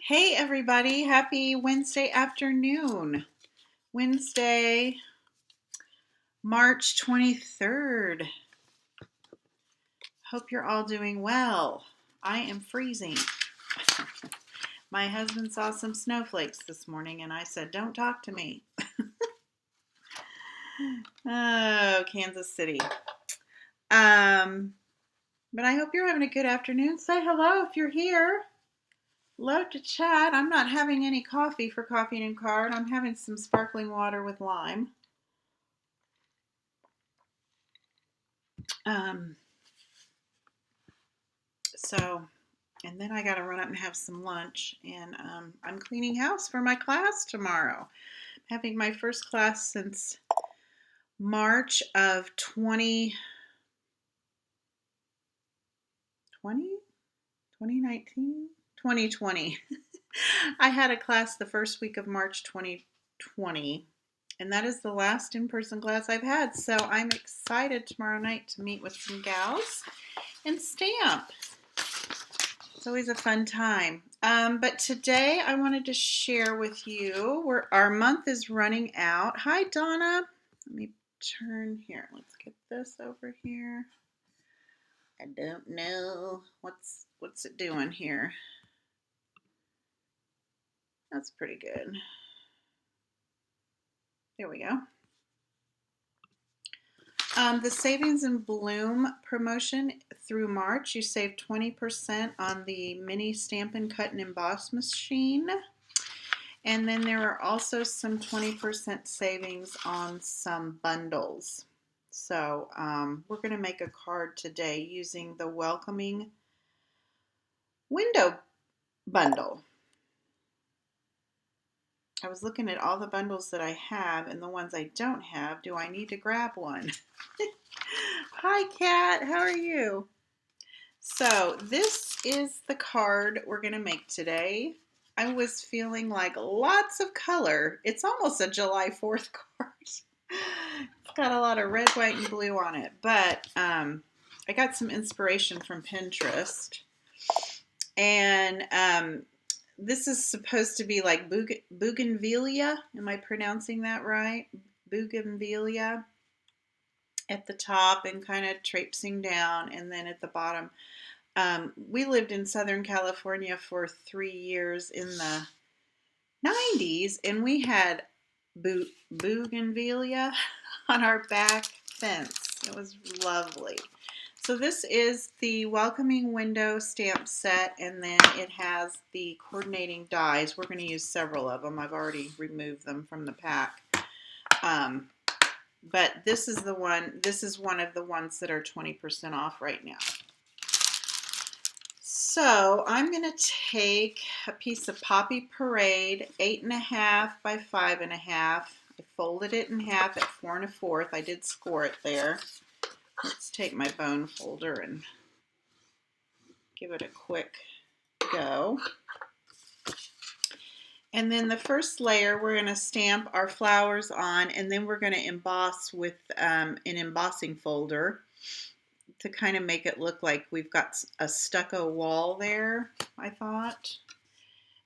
Hey everybody, happy Wednesday afternoon. Wednesday, March 23rd. Hope you're all doing well. I am freezing. My husband saw some snowflakes this morning and I said, don't talk to me. Oh, Kansas City. But I hope you're having a good afternoon. Say hello if you're here. Love to chat. I'm not having any coffee for Coffee and Card. I'm having some sparkling water with lime. And then I got to run up and have some lunch. And I'm cleaning house for my class tomorrow. I'm having my first class since March of 2020, 2019, 2020. I had a class the first week of March 2020. And that is the last in-person class I've had. So I'm excited tomorrow night to meet with some gals and stamp. It's always a fun time. But today I wanted to share with you where our month is running out. Hi, Donna. Let me turn here. Let's get this over here. I don't know what's it doing here. That's pretty good. There we go. The Savings and Bloom promotion through March, you save 20% on the mini Stampin' Cut and Emboss machine. And then there are also some 20% savings on some bundles. So we're going to make a card today using the Welcoming Window bundle. I was looking at all the bundles that I have and the ones I don't have. Do I need to grab one? Hi, Kat. How are you? So this is the card we're going to make today. I was feeling like lots of color. It's almost a July 4th card. It's got a lot of red, white, and blue on it. But I got some inspiration from Pinterest. And this is supposed to be like bougainvillea. Am I pronouncing that right? Bougainvillea at the top and kind of traipsing down, and then at the bottom. We lived in Southern California for 3 years in the 90s, and we had bougainvillea on our back fence. It was lovely. So this is the Welcoming Window stamp set, and then it has the coordinating dies. We're going to use several of them. I've already removed them from the pack. But this is the one. This is one of the ones that are 20% off right now. So I'm going to take a piece of Poppy Parade, 8.5 by 5.5. I folded it in half at 4 1/4. I did score it there. Let's take my bone folder and give it a quick go. And then the first layer, we're going to stamp our flowers on, and then we're going to emboss with an embossing folder to kind of make it look like we've got a stucco wall there, I thought.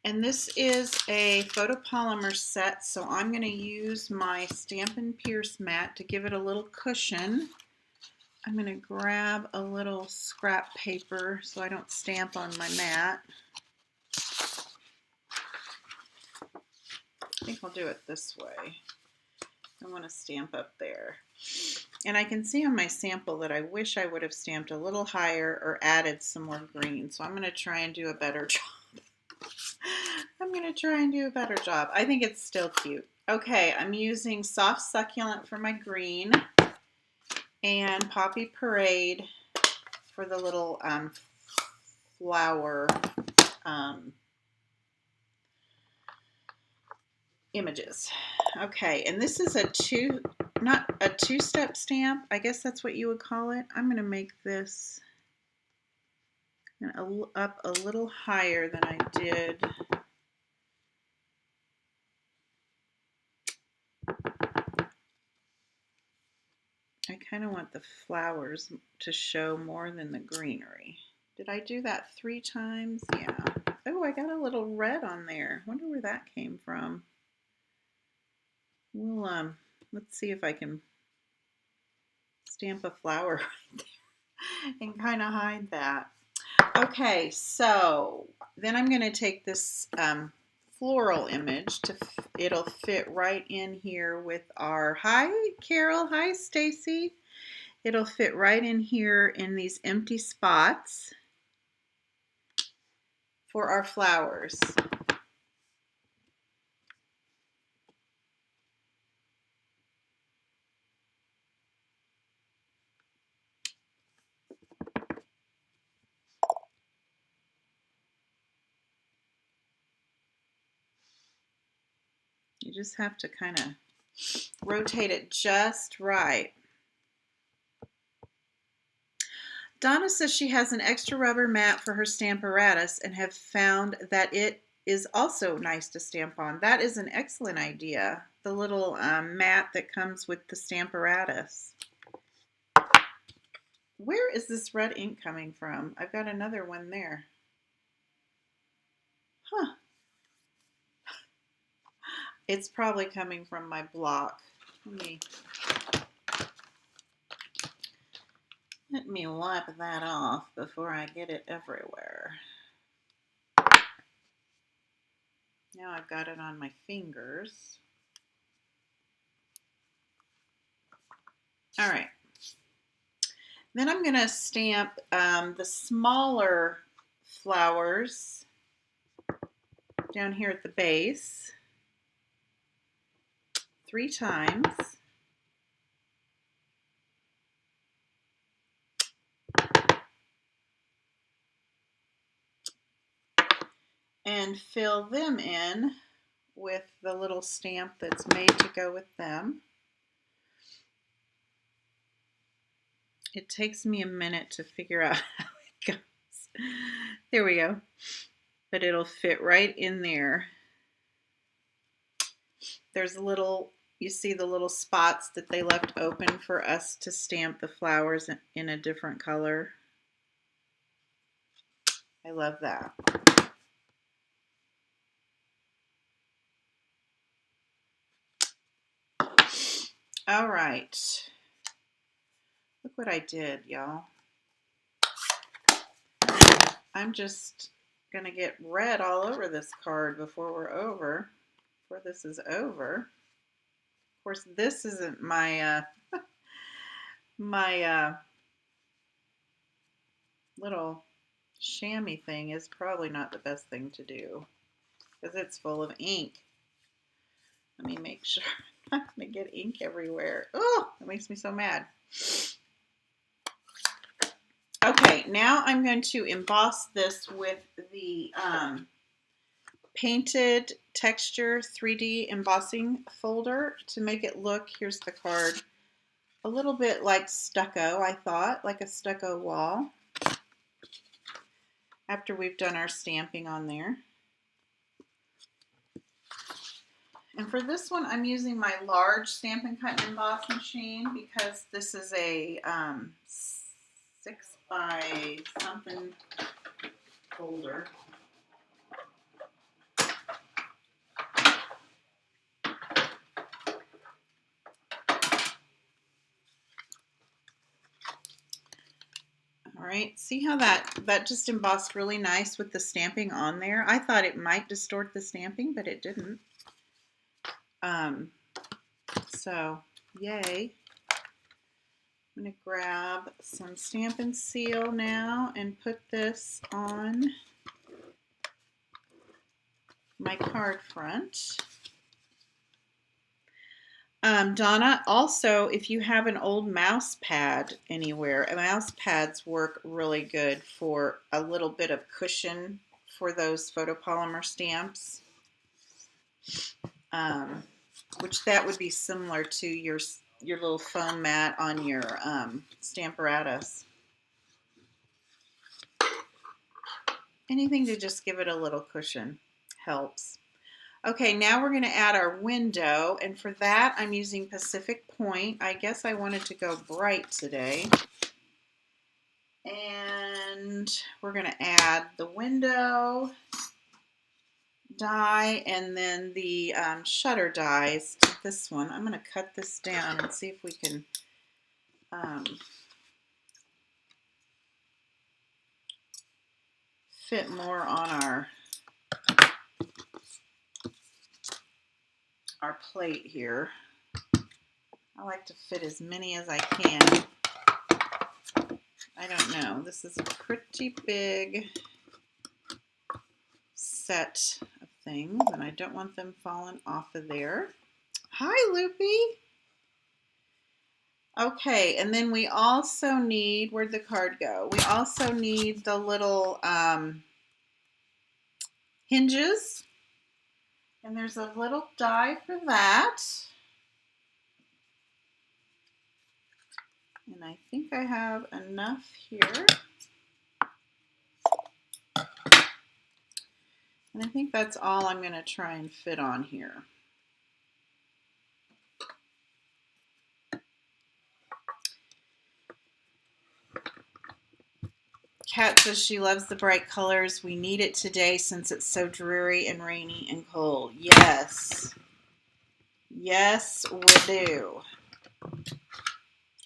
And this is a photopolymer set, so I'm going to use my Stampin' Pierce mat to give it a little cushion. I'm going to grab a little scrap paper so I don't stamp on my mat. I think I'll do it this way. I want to stamp up there. And I can see on my sample that I wish I would have stamped a little higher or added some more green. So I'm going to try and do a better job. I think it's still cute. Okay, I'm using Soft Succulent for my green and Poppy Parade for the little flower images. Okay, and this is not a two-step stamp. I guess that's what you would call it. I'm going to make this up a little higher than I did. I kind of want the flowers to show more than the greenery. Did I do that 3 times? Yeah. Oh, I got a little red on there. Wonder where that came from. We'll let's see if I can stamp a flower right there and kind of hide that. Okay, so then I'm going to take this floral image it'll fit right in here with our, hi Carol, hi Stacy. It'll fit right in here in these empty spots for our flowers. You just have to kind of rotate it just right. Donna says she has an extra rubber mat for her Stamparatus and have found that it is also nice to stamp on. That is an excellent idea. The little mat that comes with the Stamparatus. Where is this red ink coming from? I've got another one there. Huh. It's probably coming from my block. Let me wipe that off before I get it everywhere. Now I've got it on my fingers. All right. Then I'm going to stamp the smaller flowers down here at the base 3 times. And fill them in with the little stamp that's made to go with them. It takes me a minute to figure out how it goes. There we go. But it'll fit right in there. There's a little, you see the little spots that they left open for us to stamp the flowers in a different color. I love that. All right. Look what I did, y'all. I'm just going to get red all over this card before this is over. Of course, this isn't my my little chamois thing is probably not the best thing to do because it's full of ink. Let me make sure I'm not going to get ink everywhere. Oh, that makes me so mad. Okay, now I'm going to emboss this with the Painted Texture 3D embossing folder to make it look, here's the card, a little bit like stucco, I thought, like a stucco wall, after we've done our stamping on there. And for this one, I'm using my large Stamp and Cut and Emboss machine because this is a 6 by something folder. All right, see how that just embossed really nice with the stamping on there? I thought it might distort the stamping, but it didn't. So, yay. I'm going to grab some Stampin' Seal now and put this on my card front. Donna, also, if you have an old mouse pad anywhere, mouse pads work really good for a little bit of cushion for those photopolymer stamps, which that would be similar to your little foam mat on your Stamparatus. Anything to just give it a little cushion helps. Okay, now we're going to add our window, and for that I'm using Pacific Point. I guess I wanted to go bright today. And we're going to add the window die, and then the shutter dies. This one, I'm going to cut this down and see if we can fit more on our plate here. I like to fit as many as I can. I don't know. This is a pretty big set of things, and I don't want them falling off of there. Hi, Loopy. Okay, and then we also need, where'd the card go? We also need the little hinges, and there's a little die for that. And I think I have enough here. And I think that's all I'm going to try and fit on here. Kat says she loves the bright colors. We need it today since it's so dreary and rainy and cold. Yes. Yes, we do.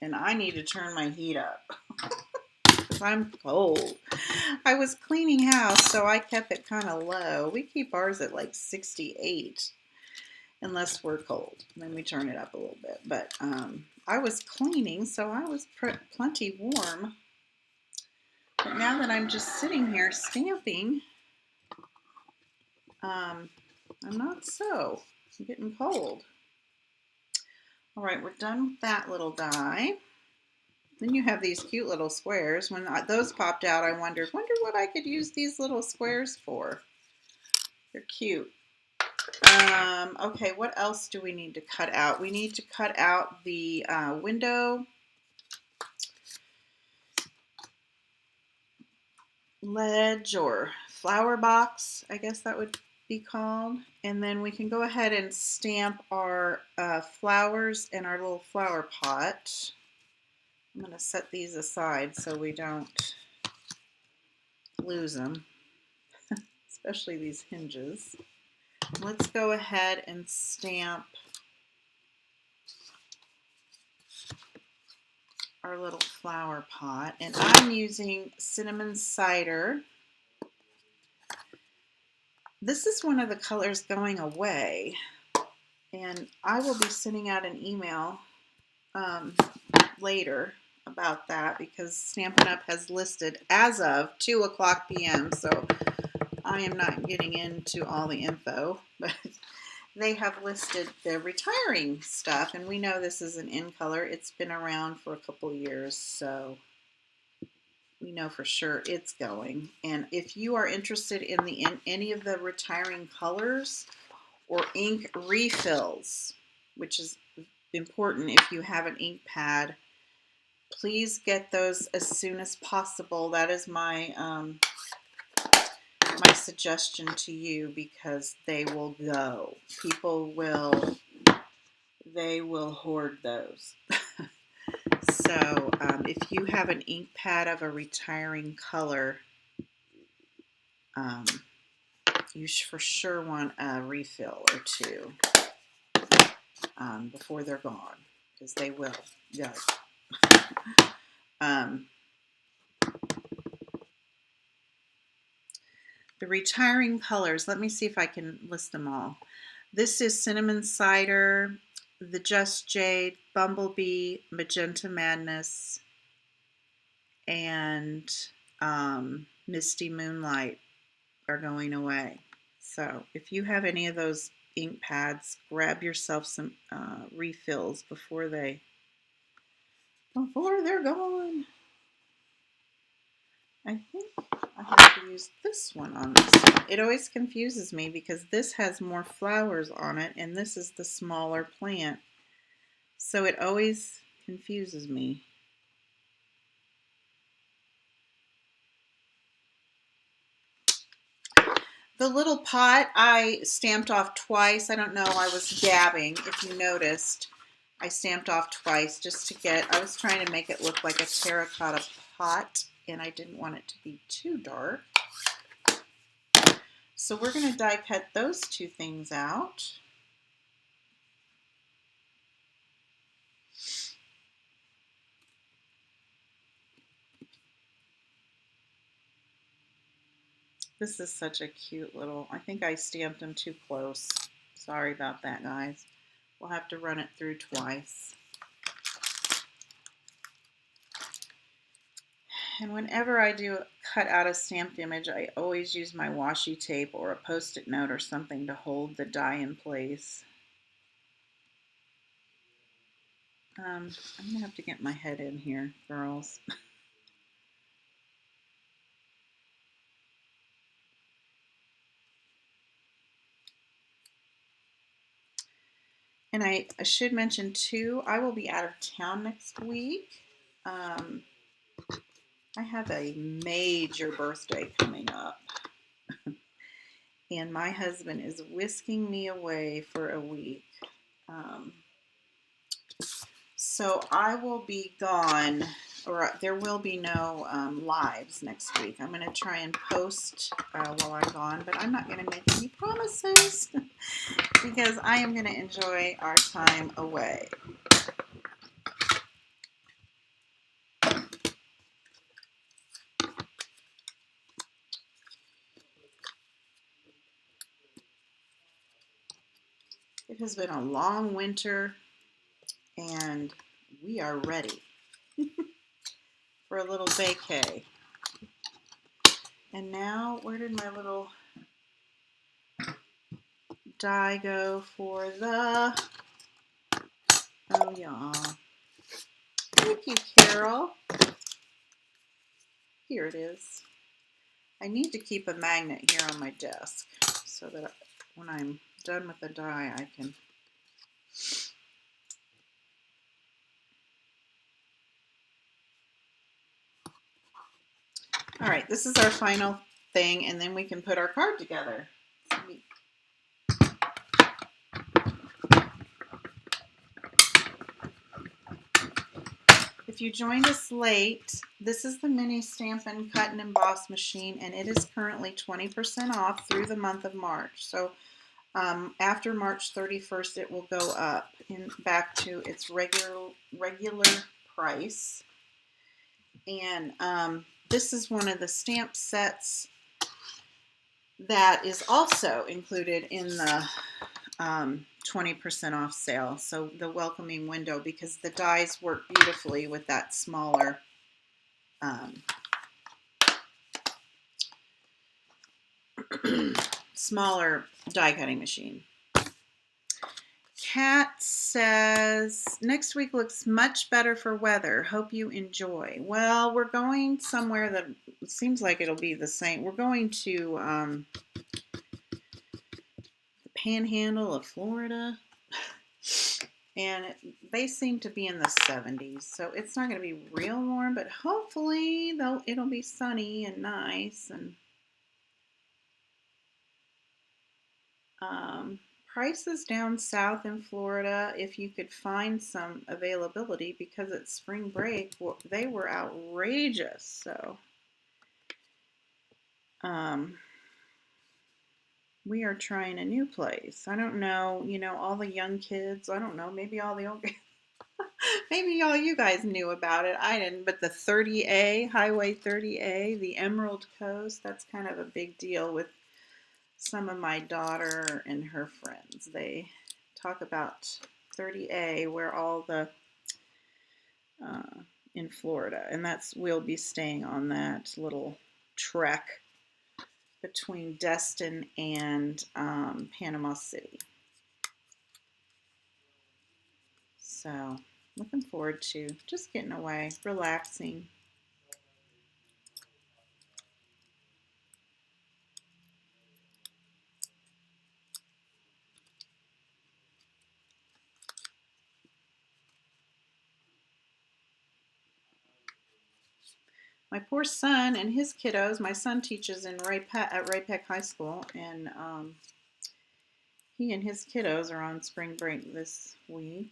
And I need to turn my heat up because I'm cold. I was cleaning house, so I kept it kind of low. We keep ours at like 68 unless we're cold. Then we turn it up a little bit. But I was cleaning, so I was plenty warm. But now that I'm just sitting here stamping, I'm not so. I'm getting cold. All right, we're done with that little die. Then you have these cute little squares. When those popped out, I wondered what I could use these little squares for. They're cute. Okay, what else do we need to cut out? We need to cut out the window ledge or flower box, I guess that would be called. And then we can go ahead and stamp our flowers in our little flower pot. I'm going to set these aside so we don't lose them, especially these hinges. Let's go ahead and stamp our little flower pot, and I'm using cinnamon cider. This is one of the colors going away, and I will be sending out an email later about that because Stampin' Up! Has listed as of 2 o'clock p.m. So I am not getting into all the info, but they have listed the retiring stuff, and we know this is an in color. It's been around for a couple years, so we know for sure it's going. And if you are interested in any of the retiring colors or ink refills, which is important if you have an ink pad, please get those as soon as possible. That is my my suggestion to you because they will go. People will, they will hoard those. So if you have an ink pad of a retiring color, you for sure want a refill or two before they're gone, because they will go. The retiring colors, let me see if I can list them all. This is Cinnamon Cider, the Just Jade, Bumblebee, Magenta Madness, and Misty Moonlight are going away. So if you have any of those ink pads, grab yourself some refills before they're gone. I think I have to use this one on this one. It always confuses me because this has more flowers on it and this is the smaller plant. So it always confuses me. The little pot I stamped off twice. I don't know, I was gabbing. If you noticed, I stamped off twice just to get, I was trying to make it look like a terracotta pot and I didn't want it to be too dark. So we're going to die cut those two things out. This is such a cute little, I think I stamped them too close. Sorry about that, guys. We'll have to run it through twice. And whenever I do cut out a stamped image, I always use my washi tape or a post-it note or something to hold the die in place. I'm going to have to get my head in here, girls. And I should mention too, I will be out of town next week. I have a major birthday coming up. And my husband is whisking me away for a week. So I will be gone, or there will be no lives next week. I'm going to try and post while I'm gone, but I'm not going to make any promises because I am going to enjoy our time away. It has been a long winter, and we are ready for a little vacay. And now, where did my little die go for the... Oh, yeah. Thank you, Carol. Here it is. I need to keep a magnet here on my desk so that when I'm done with the die, I can... All right, this is our final thing, and then we can put our card together. If you joined us late, this is the mini Stampin' Cut and Emboss machine, and it is currently 20% off through the month of March. So after March 31st, it will go up back to its regular price. And this is one of the stamp sets that is also included in the 20% off sale. So the welcoming window, because the dies work beautifully with that smaller smaller die cutting machine. Kat says, next week looks much better for weather. Hope you enjoy. Well, we're going somewhere that seems like it'll be the same. We're going to the panhandle of Florida. And they seem to be in the 70s. So it's not going to be real warm, but hopefully it'll be sunny and nice. And prices down south in Florida, if you could find some availability, because it's spring break, they were outrageous. So we are trying a new place. I don't know, all the young kids, I don't know, maybe all the old maybe all you guys knew about it. I didn't, but the 30A, Highway 30A, the Emerald Coast, that's kind of a big deal with some of my daughter and her friends. They talk about 30A, where all the in Florida, and we'll be staying on that little trek between Destin and Panama City. So looking forward to just getting away, relaxing. My poor son and his kiddos. My son teaches at Ray Peck High School, and he and his kiddos are on spring break this week,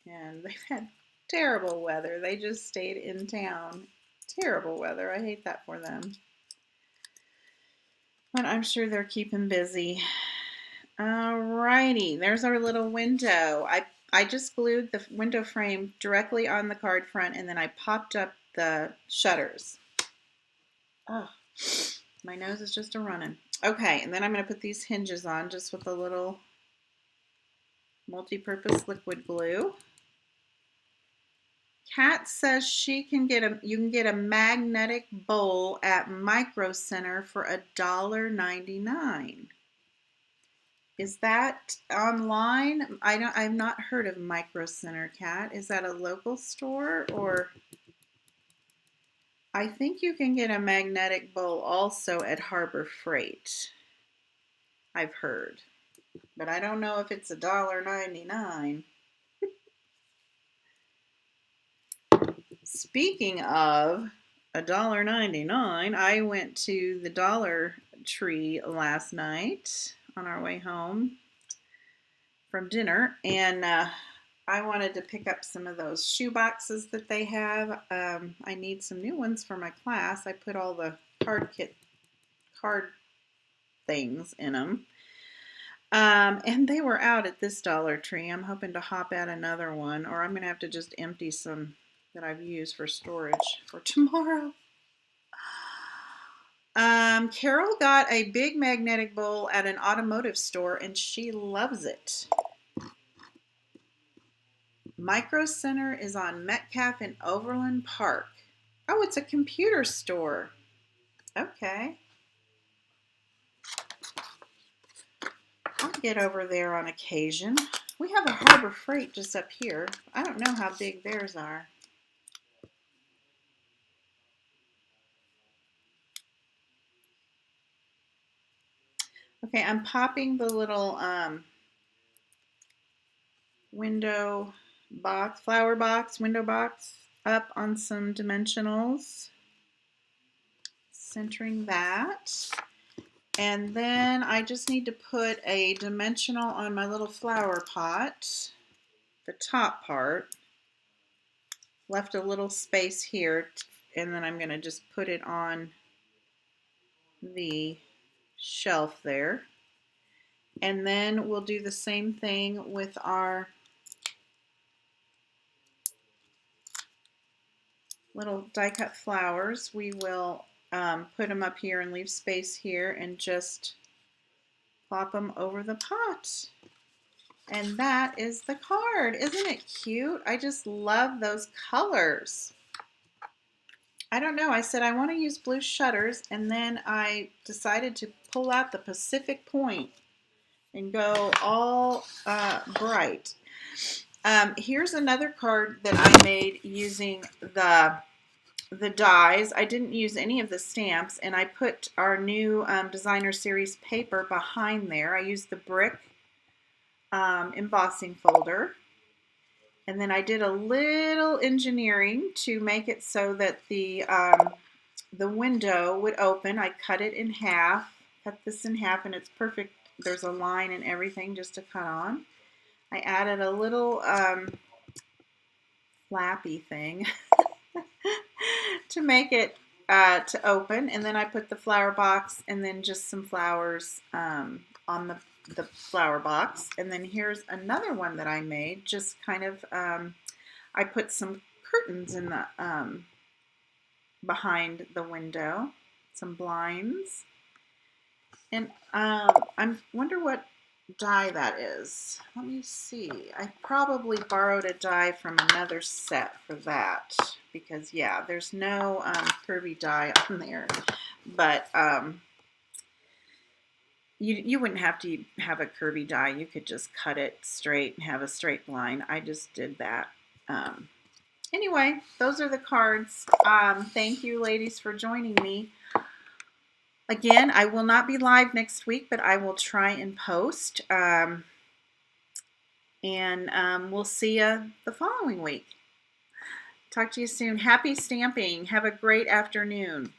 and they've had terrible weather. They just stayed in town. Terrible weather. I hate that for them. But I'm sure they're keeping busy. Alrighty, there's our little window. I just glued the window frame directly on the card front, and then I popped up the shutters. Oh, my nose is just a-running. Okay, and then I'm going to put these hinges on just with a little multi-purpose liquid glue. Kat says you can get a magnetic bowl at Micro Center for $1.99. Is that online? I've not heard of Micro Center, Kat. Is that a local store, or I think you can get a magnetic bowl also at Harbor Freight. I've heard, but I don't know if it's $1.99. Speaking of $1.99, I went to the Dollar Tree last night on our way home from dinner, and I wanted to pick up some of those shoe boxes that they have. I need some new ones for my class. I put all the card things in them. And they were out at this Dollar Tree. I'm hoping to hop at another one, or I'm going to have to just empty some that I've used for storage for tomorrow. Carol got a big magnetic bowl at an automotive store, and she loves it. Micro Center is on Metcalf in Overland Park. Oh, it's a computer store. Okay. I'll get over there on occasion. We have a Harbor Freight just up here. I don't know how big theirs are. Okay, I'm popping the little window box, window box up on some dimensionals. Centering that. And then I just need to put a dimensional on my little flower pot, the top part. Left a little space here, and then I'm going to just put it on the shelf there. And then we'll do the same thing with our little die cut flowers. We will put them up here and leave space here and just plop them over the pot. And that is the card. Isn't it cute? I just love those colors. I don't know. I said I want to use blue shutters, and then I decided to pull out the Pacific Point and go all bright. Here's another card that I made using the dies. I didn't use any of the stamps, and I put our new designer series paper behind there. I used the brick embossing folder, and then I did a little engineering to make it so that the window would open. I cut it in half, cut this in half, and it's perfect. There's a line and everything just to cut on. I added a little flappy thing to make it to open, and then I put the flower box and then just some flowers on the flower box. And then here's another one that I made, just kind of I put some curtains in the behind the window, some blinds, and I wonder what die that is. Let me see. I probably borrowed a die from another set for that, because yeah, there's no curvy die on there, but you wouldn't have to have a curvy die. You could just cut it straight and have a straight line. I just did that. Anyway, those are the cards. Thank you, ladies, for joining me. Again, I will not be live next week, but I will try and post. And we'll see you the following week. Talk to you soon. Happy stamping. Have a great afternoon.